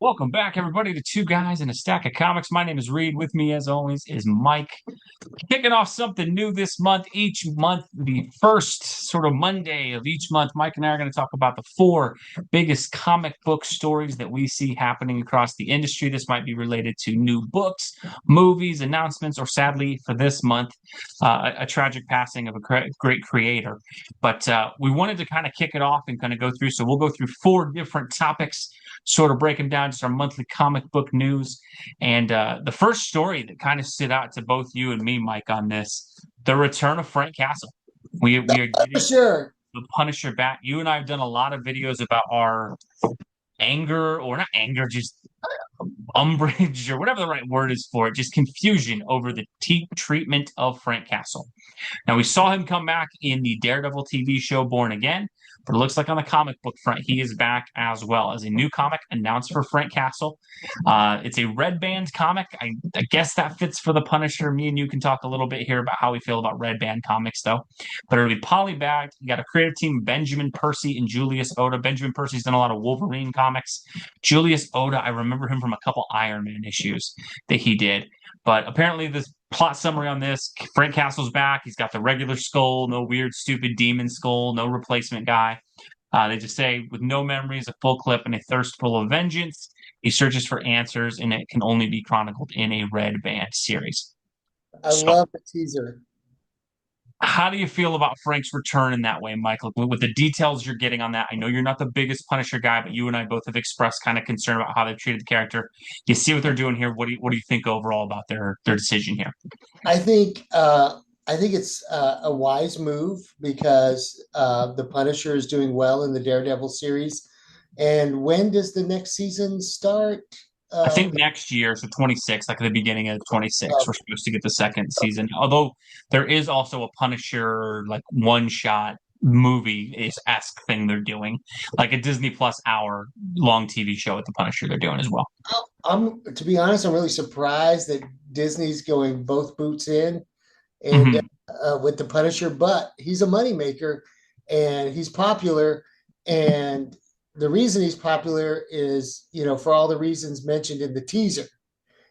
Welcome back, everybody, to Two Guys and a Stack of Comics. My name is Reed. With me, as always, is Mike. Kicking off something new this month. Each month, the first sort of Monday of each month, Mike and I are going to talk about the four biggest comic book stories that we see happening across the industry. This might be related to new books, movies, announcements, or sadly, for this month, a tragic passing of a great creator. But we wanted to kind of kick it off and kind of go through. So we'll go through four different topics, sort of break them down, just our monthly comic book news. And the first story that kind of stood out to both you and me, Mike, on this, the return of Frank Castle. We are For getting sure. the Punisher back. You and I have done a lot of videos about our anger, or not anger, just umbrage, or whatever the right word is for it, just confusion over the treatment of Frank Castle. Now, we saw him come back in the Daredevil TV show Born Again, but it looks like on the comic book front, he is back as well as a new comic announced for Frank Castle. It's a red band comic. I guess that fits for the Punisher. Me and you can talk a little bit here about how we feel about red band comics, though. But it'll be polybagged. You got a creative team, Benjamin Percy and Julius Oda. Benjamin Percy's done a lot of Wolverine comics. Julius Oda, I remember him from a couple Iron Man issues that he did. But apparently, this plot summary on this: Frank Castle's back. He's got the regular skull, no weird, stupid demon skull, no replacement guy. They just say, with no memories, a full clip, and a thirst full of vengeance, he searches for answers, and it can only be chronicled in a red band series. I So, love the teaser. how do you feel about Frank's return in that way, Michael? With the details you're getting on that, I know you're not the biggest Punisher guy, but you and I both have expressed kind of concern about how they've treated the character. You see what they're doing here. What do you think overall about their decision here? I think I think it's a wise move because the Punisher is doing well in the Daredevil series. And when does the next season start? I Uh, think next year, so 26, like at the beginning of 26, we're okay. supposed to get the second season. Although there is also a Punisher like one shot movie is esque thing they're doing, like a Disney Plus hour long TV show with the Punisher they're doing as well. I'm to be honest, I'm really surprised that Disney's going both boots in and Hmm. with the Punisher, but he's a moneymaker and he's popular. And the reason he's popular is, for all the reasons mentioned in the teaser,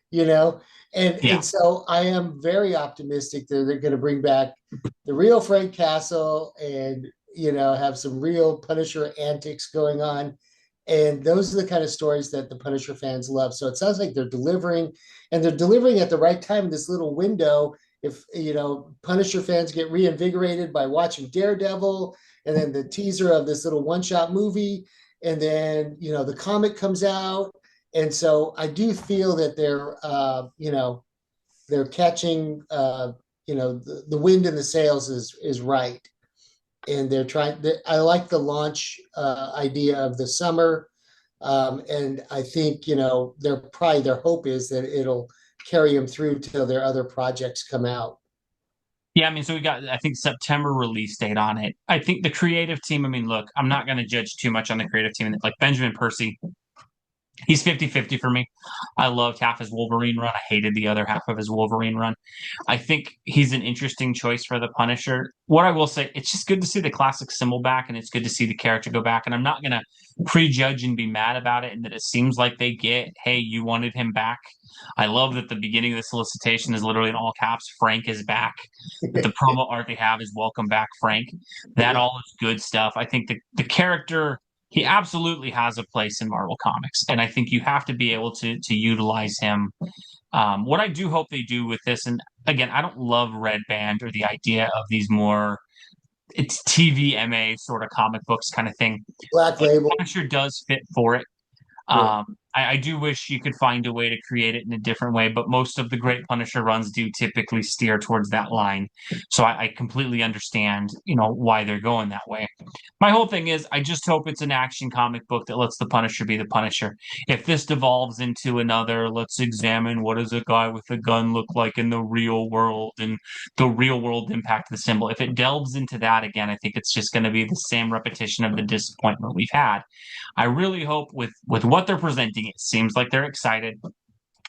you know. And Yeah. so I am very optimistic that they're going to bring back the real Frank Castle and have some real Punisher antics going on. And those are the kind of stories that the Punisher fans love. So it sounds like they're delivering, and they're delivering at the right time in this little window. If Punisher fans get reinvigorated by watching Daredevil, and then the teaser of this little one-shot movie, and then the comic comes out, and so I do feel that they're catching the wind in the sails is right, and they're trying. I like the launch idea of the summer, and I think their hope is that it'll carry them through till their other projects come out. Yeah, I mean, so we got, I think, September release date on it. I think the creative team, I mean, look, I'm not going to judge too much on the creative team. Like Benjamin Percy, he's 50-50 for me. I loved half his Wolverine run. I hated the other half of his Wolverine run. I think he's an interesting choice for the Punisher. What I will say, it's just good to see the classic symbol back, and it's good to see the character go back. And I'm not going to prejudge and be mad about it, and that it seems like they get, hey, you wanted him back. I love that the beginning of the solicitation is literally in all caps, Frank is back. That the promo art they have is welcome back, Frank. That all is good stuff. I think the character, he absolutely has a place in Marvel Comics, and I think you have to be able to utilize him. What I do hope they do with this, and again, I don't love Red Band or the idea of these more it's TVMA sort of comic books kind of thing, Black but Label. Punisher does fit for it. Yeah. I do wish you could find a way to create it in a different way, but most of the great Punisher runs do typically steer towards that line. So I completely understand, why they're going that way. My whole thing is, I just hope it's an action comic book that lets the Punisher be the Punisher. If this devolves into another, let's examine what does a guy with a gun look like in the real world and the real world impact of the symbol. If it delves into that again, I think it's just going to be the same repetition of the disappointment we've had. I really hope with what they're presenting, it seems like they're excited.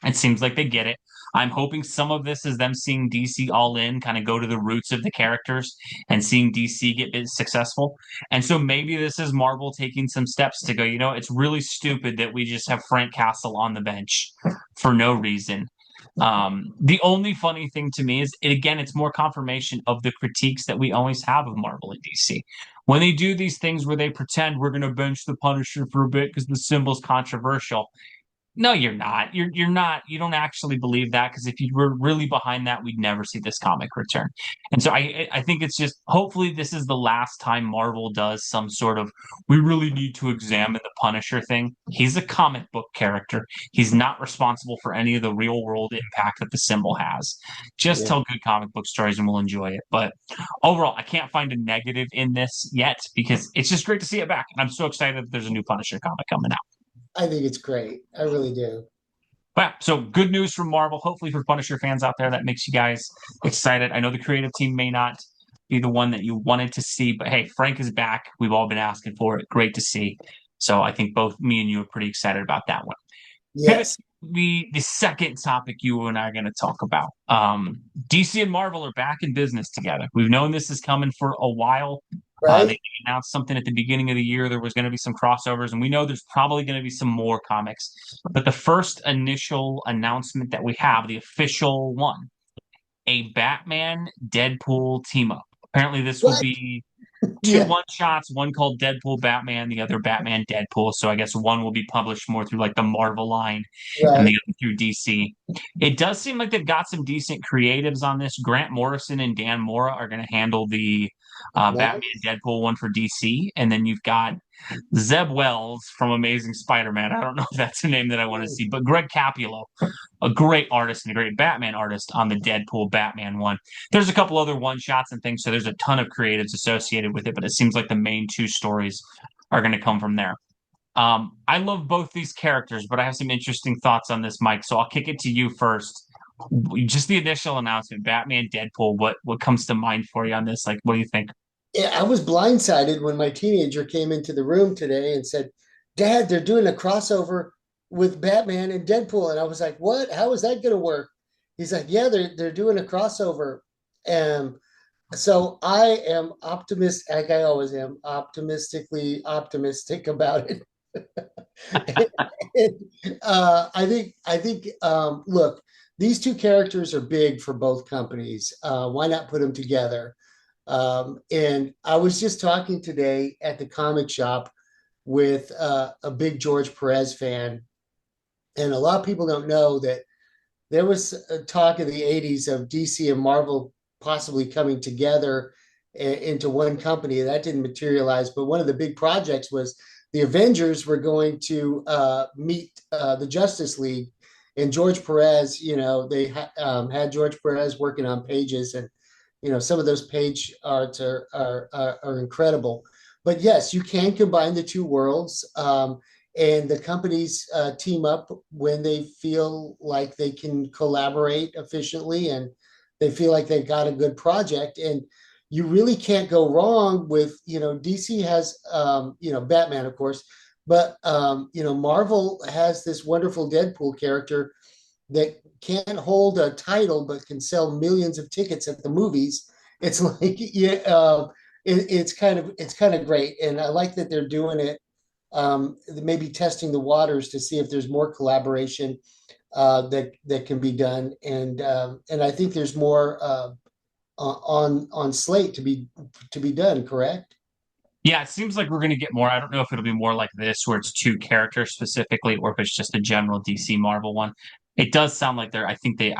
It seems like they get it. I'm hoping some of this is them seeing DC all in, kind of go to the roots of the characters and seeing DC get successful. And so maybe this is Marvel taking some steps to go, it's really stupid that we just have Frank Castle on the bench for no reason. The only funny thing to me is, again, it's more confirmation of the critiques that we always have of Marvel and DC. When they do these things where they pretend we're going to bench the Punisher for a bit because the symbol's controversial, no, you're not. You're not. You don't actually believe that, because if you were really behind that, we'd never see this comic return. And so I think it's just, hopefully this is the last time Marvel does some sort of, we really need to examine the Punisher thing. He's a comic book character. He's not responsible for any of the real world impact that the symbol has. Just Yeah. tell good comic book stories and we'll enjoy it. But overall, I can't find a negative in this yet, because it's just great to see it back. And I'm so excited that there's a new Punisher comic coming out. I think it's great. I really do. But yeah, so good news from Marvel. Hopefully for Punisher fans out there, that makes you guys excited. I know the creative team may not be the one that you wanted to see, but hey, Frank is back. We've all been asking for it. Great to see. So I think both me and you are pretty excited about that one. Pivot Yes. to the second topic you and I are going to talk about. DC and Marvel are back in business together. We've known this is coming for a while. They Right. announced something at the beginning of the year. There was going to be some crossovers, and we know there's probably going to be some more comics. But the first initial announcement that we have, the official one, a Batman Deadpool team up. Apparently, this will What? be two Yeah. one shots, one called Deadpool Batman, the other Batman Deadpool. So I guess one will be published more through like the Marvel line and the Right. other through DC. It does seem like they've got some decent creatives on this. Grant Morrison and Dan Mora are going to handle the Batman Nice. Deadpool one for DC. And then you've got Zeb Wells from Amazing Spider-Man. I don't know if that's a name that I want to see, but Greg Capullo, a great artist and a great Batman artist on the Deadpool Batman one. There's a couple other one shots and things, so there's a ton of creatives associated with it, but it seems like the main two stories are going to come from there. I love both these characters, but I have some interesting thoughts on this, Mike. So I'll kick it to you first. Just the initial announcement, Batman, Deadpool. What comes to mind for you on this? Like, what do you think? Yeah, I was blindsided when my teenager came into the room today and said, "Dad, they're doing a crossover with Batman and Deadpool." And I was like, "What? How is that going to work?" He's like, "Yeah, they're doing a crossover." And so I am optimistic, like I always am, optimistically optimistic about it. I think look, these two characters are big for both companies. Why not put them together? And I was just talking today at the comic shop with a big George Perez fan, and a lot of people don't know that there was a talk in the 80s of DC and Marvel possibly coming together into one company. That didn't materialize, but one of the big projects was the Avengers were going to meet the Justice League. And George Perez, they had George Perez working on pages, and some of those page arts are incredible. But yes, you can combine the two worlds. And the companies team up when they feel like they can collaborate efficiently and they feel like they've got a good project. And you really can't go wrong with, DC has, Batman, of course, but, Marvel has this wonderful Deadpool character that can't hold a title but can sell millions of tickets at the movies. It's like, yeah, it's kind of great, and I like that they're doing it, maybe testing the waters to see if there's more collaboration that can be done, and I think there's more on slate to be done. Correct? Yeah, it seems like we're going to get more. I don't know if it'll be more like this, where it's two characters specifically, or if it's just a general DC Marvel one. It does sound like they're. I think they.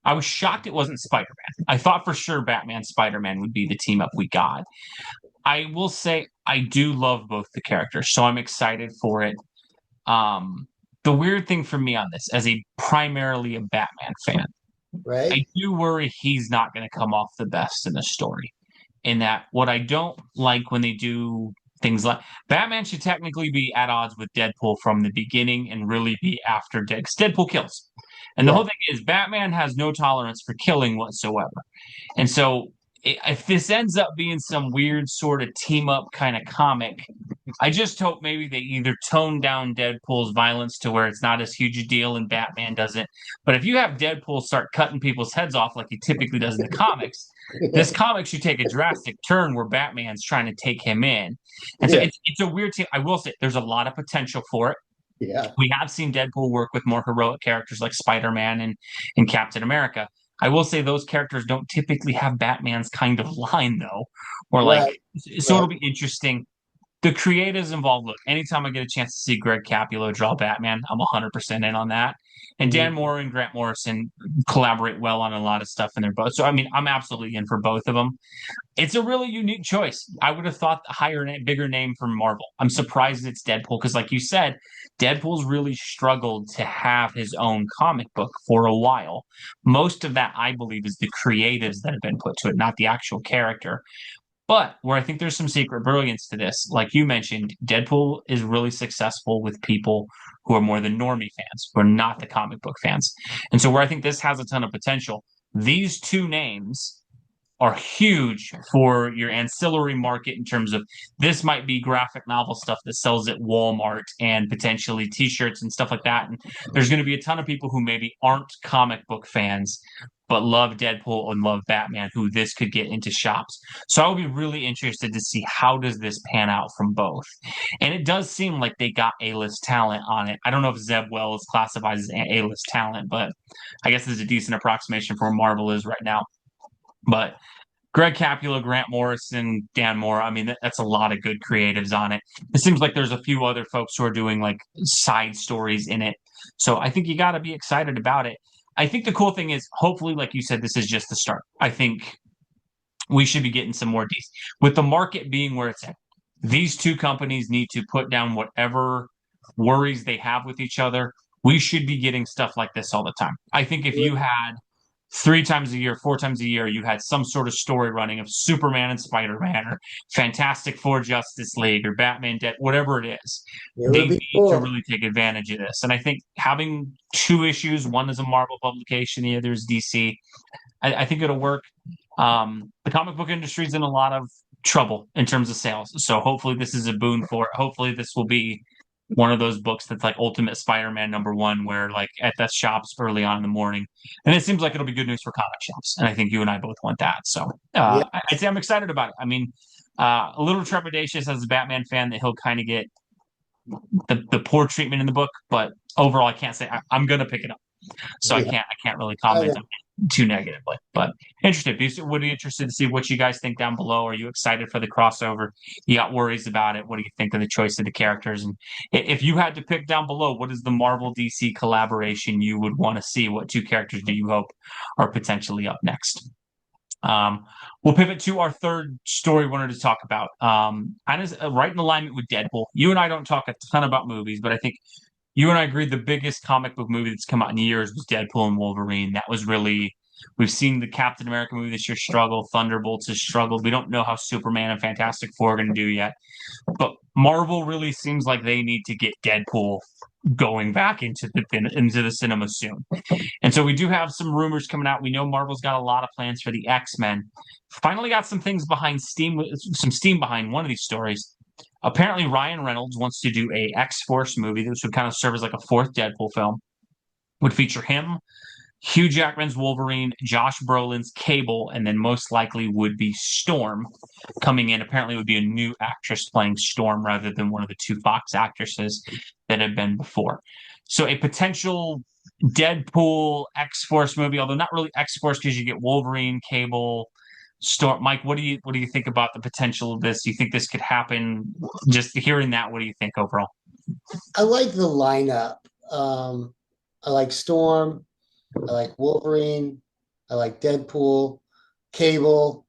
I was shocked it wasn't Spider-Man. I thought for sure Batman Spider-Man would be the team up we got. I will say I do love both the characters, so I'm excited for it. The weird thing for me on this, as a primarily a Batman fan, I Right? do worry he's not going to come off the best in the story. In that, what I don't like when they do things like Batman should technically be at odds with Deadpool from the beginning and really be after Deadpool kills. And the whole Yeah. thing is, Batman has no tolerance for killing whatsoever. And so if this ends up being some weird sort of team up kind of comic, I just hope maybe they either tone down Deadpool's violence to where it's not as huge a deal and Batman doesn't. But if you have Deadpool start cutting people's heads off like he typically does in the comics, this comic should take a drastic turn where Batman's trying to take him in. And so Yeah, it's a weird thing. I will say there's a lot of potential for it. yeah, We have seen Deadpool work with more heroic characters like Spider-Man and Captain America. I will say those characters don't typically have Batman's kind of line though, or like right, so right. it'll be interesting. The creatives involved, look, anytime I get a chance to see Greg Capullo draw Batman, I'm 100% in on that. And Dan Mhm. Moore and Grant Morrison collaborate well on a lot of stuff in their both. So I mean, I'm absolutely in for both of them. It's a really unique choice. I would have thought a higher, bigger name from Marvel. I'm surprised it's Deadpool because, like you said, Deadpool's really struggled to have his own comic book for a while. Most of that, I believe, is the creatives that have been put to it, not the actual character. But where I think there's some secret brilliance to this, like you mentioned, Deadpool is really successful with people who are more the normie fans, who are not the comic book fans. And so, where I think this has a ton of potential, these two names are huge for your ancillary market in terms of this might be graphic novel stuff that sells at Walmart and potentially t-shirts and stuff like that. And there's going to be a ton of people who maybe aren't comic book fans but love Deadpool and love Batman who this could get into shops. So I will be really interested to see how does this pan out from both. And it does seem like they got A-list talent on it. I don't know if Zeb Wells classifies as A-list talent, but I guess it's a decent approximation for where Marvel is right now. But Greg Capullo, Grant Morrison, Dan Moore. I mean, that's a lot of good creatives on it. It seems like there's a few other folks who are doing like side stories in it. So I think you got to be excited about it. I think the cool thing is, hopefully, like you said, this is just the start. I think we should be getting some more Ds. With the market being where it's at, these two companies need to put down whatever worries they have with each other. We should be getting stuff like this all the time. I think if you had 3 times a year, 4 times a year, you had some sort of story running of Superman and Spider-Man or Fantastic Four Justice League or Batman Dead, whatever it is. It They would be need to cool. really take advantage of this. And I think having two issues, one is a Marvel publication, the other is DC, I think it'll work. The comic book industry is in a lot of trouble in terms of sales. So hopefully this is a boon for it. Hopefully this will be one of those books that's like Ultimate Spider-Man #1, where like at the shops early on in the morning. And it seems like it'll be good news for comic shops. And I think you and I both want that. So Yeah, I'd say I'm excited about it. I mean, a little trepidatious as a Batman fan that he'll kind of get the poor treatment in the book, but overall I can't say I'm gonna pick it up. So yeah. I can't really I comment know. on it too negatively. But interested. Would be interested to see what you guys think down below. Are you excited for the crossover? You got worries about it? What do you think of the choice of the characters? And if you had to pick down below, what is the Marvel DC collaboration you would want to see? What two characters do you hope are potentially up next? Um, we'll pivot to our third story we wanted to talk about. Kind of right in alignment with Deadpool. You and I don't talk a ton about movies, but I think you and I agreed the biggest comic book movie that's come out in years was Deadpool and Wolverine. That was really, we've seen the Captain America movie this year struggle, Thunderbolts has struggled. We don't know how Superman and Fantastic Four are going to do yet. But Marvel really seems like they need to get Deadpool going back into the cinema soon. And so we do have some rumors coming out. We know Marvel's got a lot of plans for the X-Men. Finally got some things behind steam, some steam behind one of these stories. Apparently, Ryan Reynolds wants to do a X Force movie. This would kind of serve as like a fourth Deadpool film. Would feature him, Hugh Jackman's Wolverine, Josh Brolin's Cable, and then most likely would be Storm coming in. Apparently, it would be a new actress playing Storm rather than one of the two Fox actresses that had been before. So, a potential Deadpool X Force movie, although not really X Force because you get Wolverine, Cable, Storm. Mike, what do you think about the potential of this? Do you think this could happen? Just hearing that, what do you think overall? I like the lineup. I like Storm. I like Wolverine. I like Deadpool, Cable.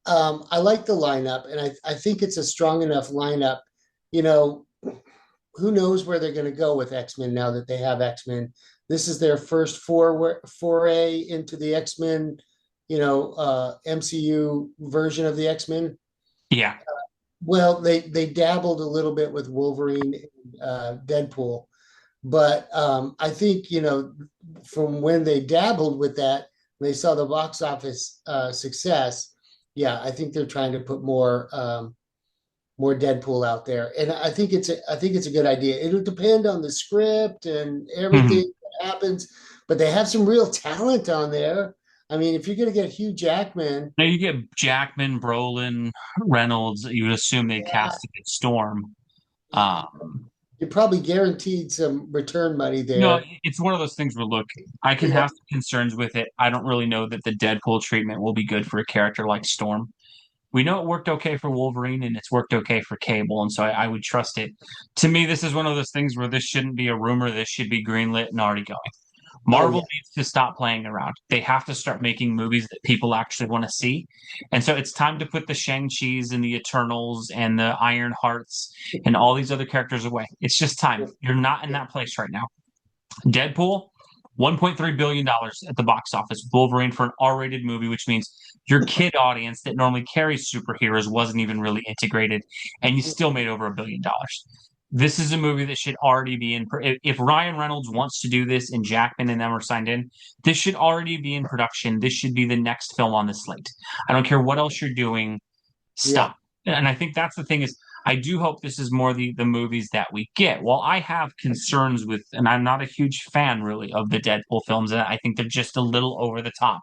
I like the lineup, and I think it's a strong enough lineup. You know, who knows where they're going to go with X-Men now that they have X-Men. This is their first foray into the X-Men, MCU version of the X-Men. Yeah, Well, they dabbled a little bit with Wolverine and Deadpool, but I think from when they dabbled with that, they saw the box office success. Yeah, I think they're trying to put more Deadpool out there, and I think it's a good idea. It'll depend on the script and Mhm. everything that happens, but they have some real talent on there. I mean, if you're going to get Hugh Jackman, Now you get Jackman, Brolin, Reynolds. You would assume they yeah, casted Storm. you- you're probably guaranteed some return money No, there. it's one of those things where, look, I can Yeah, have some concerns with it. I don't really know that the Deadpool treatment will be good for a character like Storm. We know it worked okay for Wolverine and it's worked okay for Cable, and so I would trust it. To me, this is one of those things where this shouldn't be a rumor. This should be greenlit and already going. oh Marvel yeah, needs to stop playing around. They have to start making movies that people actually want to see. And so it's time to put the Shang-Chi's and the Eternals and the Iron Hearts and all these other characters away. It's just time. You're not in yeah, that place right now. Deadpool, $1.3 billion at the box office. Wolverine for an R-rated movie, which means your kid audience that normally carries superheroes wasn't even really integrated, and you still made over $1 billion. This is a movie that should already be in. If Ryan Reynolds wants to do this and Jackman and them are signed in, this should already be in production. This should be the next film on the slate. I don't care what else you're doing. yeah, Stop. And I think that's the thing is I do hope this is more the movies that we get. While I have concerns with, and I'm not a huge fan really of the Deadpool films, and I think they're just a little over the top.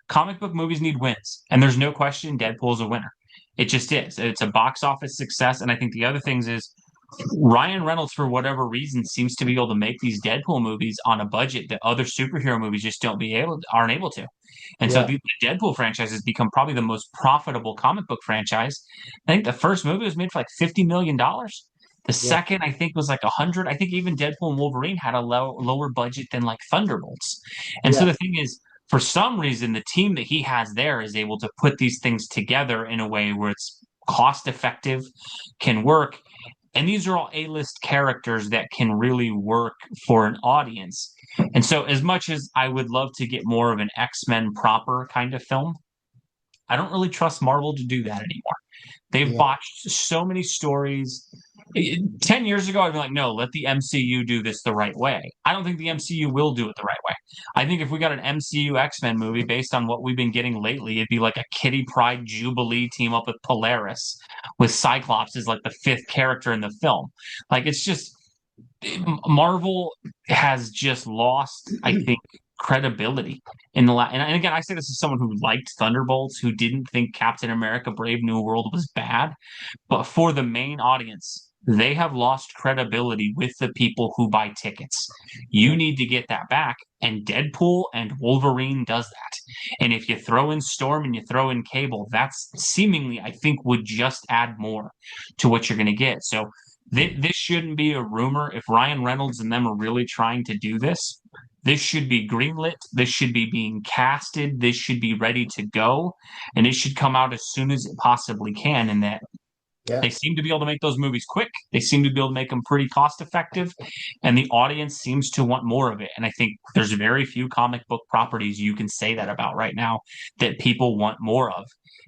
Comic book movies need wins, and there's no question Deadpool's a winner. It just is. It's a box office success, and I think the other things is Ryan Reynolds, for whatever reason, seems to be able to make these Deadpool movies on a budget that other superhero movies just aren't able to. And so yeah, the Deadpool franchise has become probably the most profitable comic book franchise. I think the first movie was made for like $50 million. The yeah, second, I think, was like 100. I think even Deadpool and Wolverine had a lower budget than like Thunderbolts. And so yeah, the thing is, for some reason, the team that he has there is able to put these things together in a way where it's cost effective, can work, and these are all A-list characters that can really work for an audience. And so, as much as I would love to get more of an X-Men proper kind of film, I don't really trust Marvel to do that anymore. They've yeah, botched so many stories. 10 years ago, I'd be like, no, let the MCU do this the right way. I don't think the MCU will do it the right way. I think if we got an MCU X-Men movie based on what we've been getting lately, it'd be like a Kitty Pryde Jubilee team up with Polaris, with Cyclops as like the fifth character in the film. Like, it's just, Marvel has just lost, I think, credibility in the and again, I say this as someone who liked Thunderbolts, who didn't think Captain America: Brave New World was bad, but for the main audience, they have lost credibility with the people who buy tickets. You yeah, need to get that back, and Deadpool and Wolverine does that. And if you throw in Storm and you throw in Cable, that's seemingly, I think, would just add more to what you're going to get. So this shouldn't be a rumor. If Ryan Reynolds and them are really trying to do this, this should be greenlit. This should be being casted. This should be ready to go. And it should come out as soon as it possibly can. And that yeah, they seem to be able to make those movies quick. They seem to be able to make them pretty cost effective. And the audience seems to want more of it. And I think there's very few comic book properties you can say that about right now that people want more of.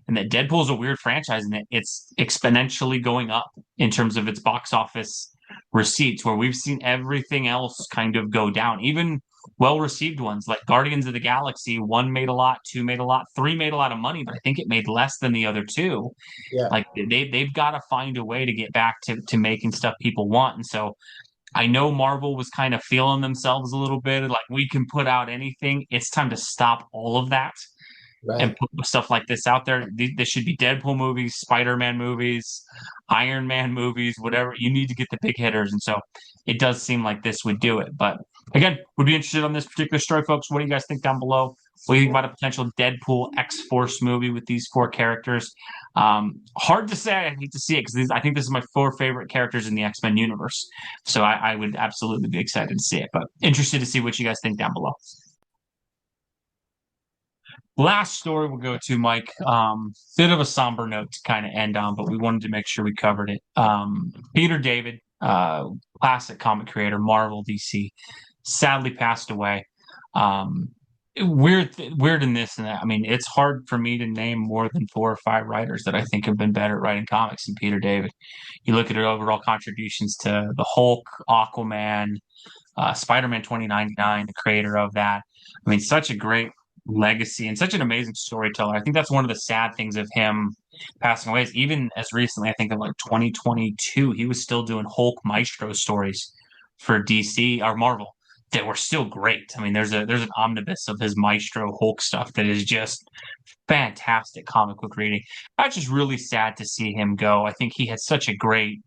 And that Deadpool is a weird franchise and it's exponentially going up in terms of its box office receipts, where we've seen everything else kind of go down. Even well received ones like Guardians of the Galaxy, one made a lot, two made a lot, three made a lot of money, but I think it made less than the other two. yeah, Like they've got to find a way to get back to making stuff people want. And so I know Marvel was kind of feeling themselves a little bit like we can put out anything. It's time to stop all of that and right. put stuff like this out there. This should be Deadpool movies, Spider-Man movies, Iron Man movies, whatever. You need to get the big hitters. And so it does seem like this would do it. But again, would be interested on this particular story, folks. What do you guys think down below? What do you think about a potential Deadpool X Force movie with these four characters? Hard to say. I hate to see it because I think this is my four favorite characters in the X-Men universe. So I would absolutely be excited to see it. But interested to see what you guys think down below. Last story we'll go to, Mike. Bit of a somber note to kind of end on, but we wanted to make sure we covered it. Peter David, classic comic creator, Marvel, DC, sadly passed away. Um, weird in this and that. I mean, it's hard for me to name more than four or five writers that I think have been better at writing comics than Peter David. You look at her overall contributions to the Hulk, Aquaman, Spider-Man 2099, the creator of that. I mean, such a great legacy and such an amazing storyteller. I think that's one of the sad things of him passing away is even as recently, I think of like 2022, he was still doing Hulk Maestro stories for DC or Marvel that were still great. I mean, there's an omnibus of his Maestro Hulk stuff that is just fantastic comic book reading. That's just really sad to see him go. I think he had such a great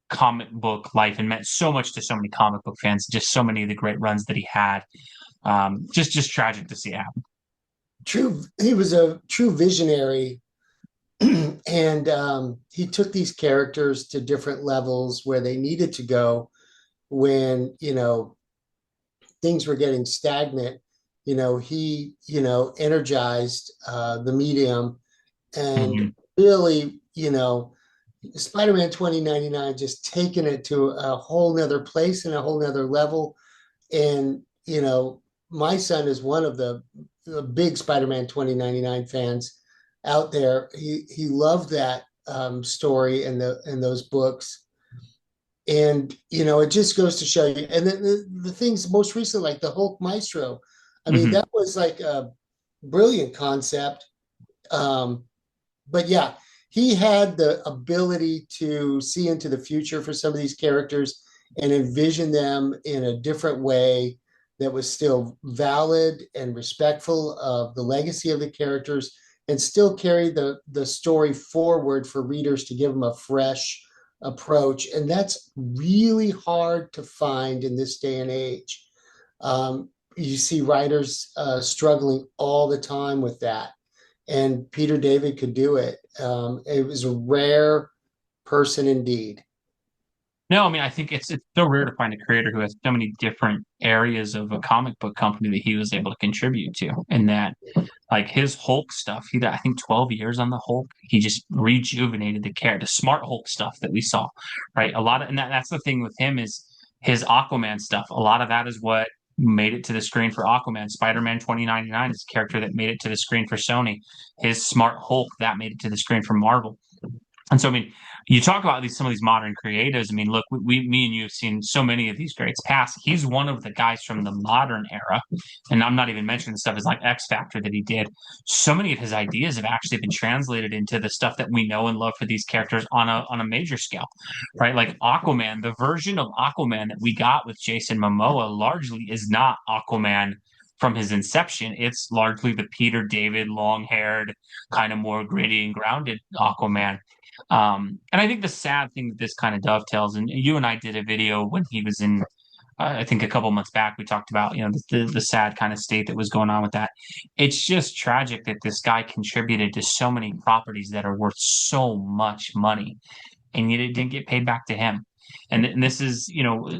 comic book life and meant so much to so many comic book fans, just so many of the great runs that he had. Just tragic to see happen. True, he was a true visionary, and he took these characters to different levels where they needed to go when things were getting stagnant. He energized the medium and Mm-hmm. really, Spider-Man 2099 just taken it to a whole nother place and a whole nother level. And, my son is one of the big Spider-Man 2099 fans out there. He loved that story and those books. And, it just goes to show you. And then the things most recent, like the Hulk Maestro, I mean, Mm-hmm. that was like a brilliant concept. But yeah, he had the ability to see into the future for some of these characters and envision them in a different way that was still valid and respectful of the legacy of the characters and still carry the story forward for readers to give them a fresh approach. And that's really hard to find in this day and age. You see writers struggling all the time with that, and Peter David could do it. It was a rare person indeed. No, I mean, I think it's so rare to find a creator who has so many different areas of a comic book company that he was able to contribute to. And that, like his Hulk stuff, he got I think 12 years on the Hulk. He just rejuvenated the character, the smart Hulk stuff that we saw, right? A lot of, and that's the thing with him is his Aquaman stuff. A lot of that is what made it to the screen for Aquaman. Spider-Man 2099 is a character that made it to the screen for Sony. His smart Hulk that made it to the screen for Marvel. And so, I mean, you talk about these some of these modern creatives. I mean, look, me and you have seen so many of these greats pass. He's one of the guys from the modern era, and I'm not even mentioning the stuff as like X Factor that he did. So many of his ideas have actually been translated into the stuff that we know and love for these characters on a major scale, right? Like Aquaman, the version of Aquaman that we got with Jason Momoa largely is not Aquaman from his inception. It's largely the Peter David, long-haired, kind of more gritty and grounded Aquaman. And I think the sad thing that this kind of dovetails, and you and I did a video when he was in, I think a couple months back, we talked about, the sad kind of state that was going on with that. It's just tragic that this guy contributed to so many properties that are worth so much money, and yet it didn't get paid back to him. And this is,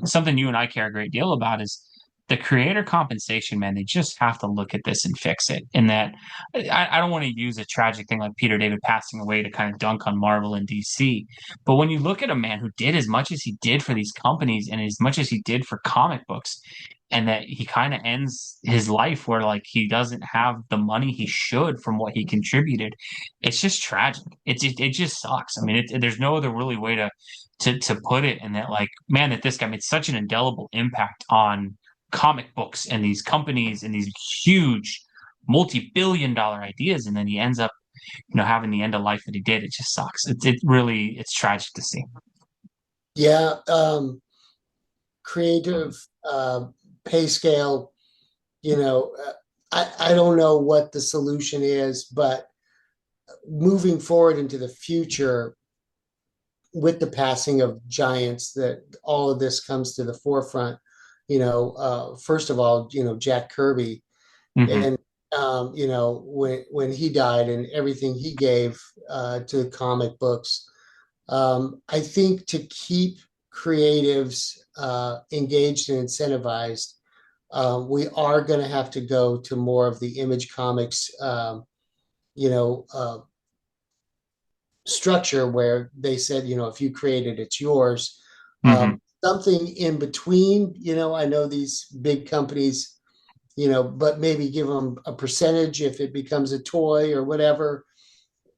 something you and I care a great deal about is the creator compensation, man. They just have to look at this and fix it. And that I don't want to use a tragic thing like Peter David passing away to kind of dunk on Marvel and DC. But when you look at a man who did as much as he did for these companies and as much as he did for comic books, and that he kind of ends his life where like he doesn't have the money he should from what he contributed, it's just tragic. It just sucks. I mean, there's no other really way to put it. And that like, man, that this guy made such an indelible impact on comic books and these companies and these huge multi-billion dollar ideas, and then he ends up having the end of life that he did. It just sucks. It's tragic to see. Yeah, creative pay scale. I don't know what the solution is, but moving forward into the future with the passing of giants, that all of this comes to the forefront. First of all, Jack Kirby, Hmm. and when he died and everything he gave to the comic books. I think to keep creatives engaged and incentivized, we are going to have to go to more of the Image Comics, you know, uh, structure where they said, if you create it, it's yours. Hmm. Something in between, I know these big companies, but maybe give them a percentage if it becomes a toy or whatever.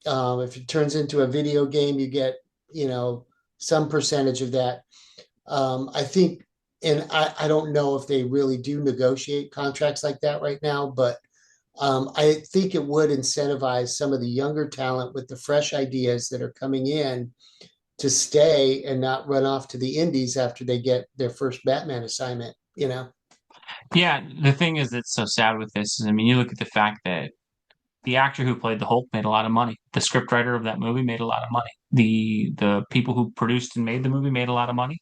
If it turns into a video game, you get, you know, some percentage of that. I think, and I don't know if they really do negotiate contracts like that right now, but I think it would incentivize some of the younger talent with the fresh ideas that are coming in to stay and not run off to the indies after they get their first Batman assignment, you know? Yeah, the thing is that's so sad with this is, I mean, you look at the fact that the actor who played the Hulk made a lot of money. The scriptwriter of that movie made a lot of money. The people who produced and made the movie made a lot of money.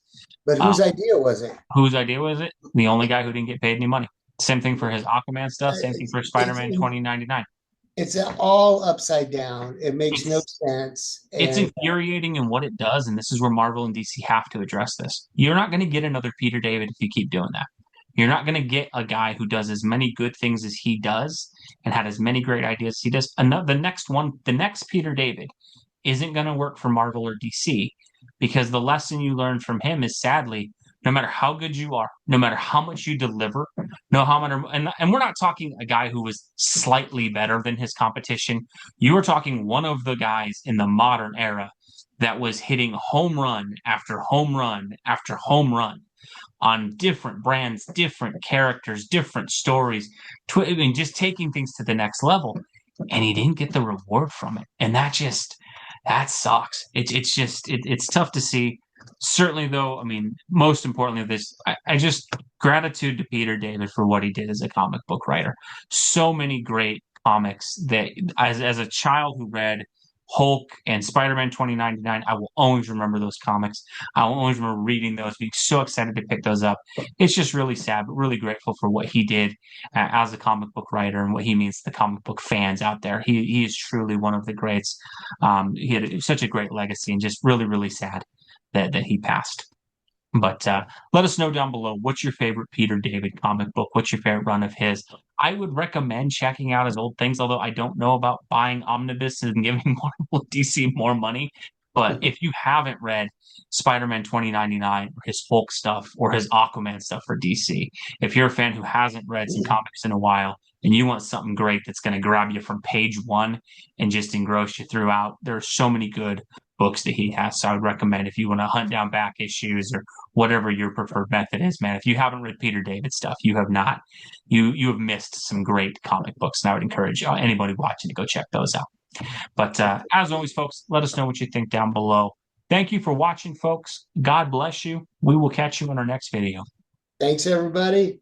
But Um, whose idea was it? whose idea was it? The only guy who didn't get paid any money. Same thing for his Aquaman stuff. Same thing for It's Spider-Man 2099. it's all upside down. It makes no It's sense. it's And infuriating in what it does, and this is where Marvel and DC have to address this. You're not going to get another Peter David if you keep doing that. You're not going to get a guy who does as many good things as he does and had as many great ideas as he does. The next one, the next Peter David isn't going to work for Marvel or DC because the lesson you learn from him is sadly, no matter how good you are, no matter how much you deliver, no how much, and we're not talking a guy who was slightly better than his competition. You are talking one of the guys in the modern era that was hitting home run after home run after home run on different brands, different characters, different stories, I mean, just taking things to the next level. And he didn't get the reward from it. And that sucks. It's tough to see. Certainly, though, I mean, most importantly, I just gratitude to Peter David for what he did as a comic book writer. So many great comics that, as a child who read Hulk and Spider-Man 2099, I will always remember those comics. I will always remember reading those, being so excited to pick those up. It's just really sad, but really grateful for what he did as a comic book writer and what he means to the comic book fans out there. He is truly one of the greats. He had such a great legacy, and just really, really sad that he passed. But let us know down below, what's your favorite Peter David comic book? What's your favorite run of his? I would recommend checking out his old things, although I don't know about buying omnibus and giving Marvel DC more money. But if you haven't read Spider-Man 2099 or his Hulk stuff or his Aquaman stuff for DC, if you're a fan who hasn't read some comics in a while and you want something great that's going to grab you from page one and just engross you throughout, there are so many good books that he has. So I would recommend, if you want to hunt down back issues or whatever your preferred method is, man. If you haven't read Peter David stuff, you have not. You have missed some great comic books, and I would encourage anybody watching to go check those out. But as always, folks, let us know what you think down below. Thank you for watching, folks. God bless you. We will catch you in our next video. thanks, everybody.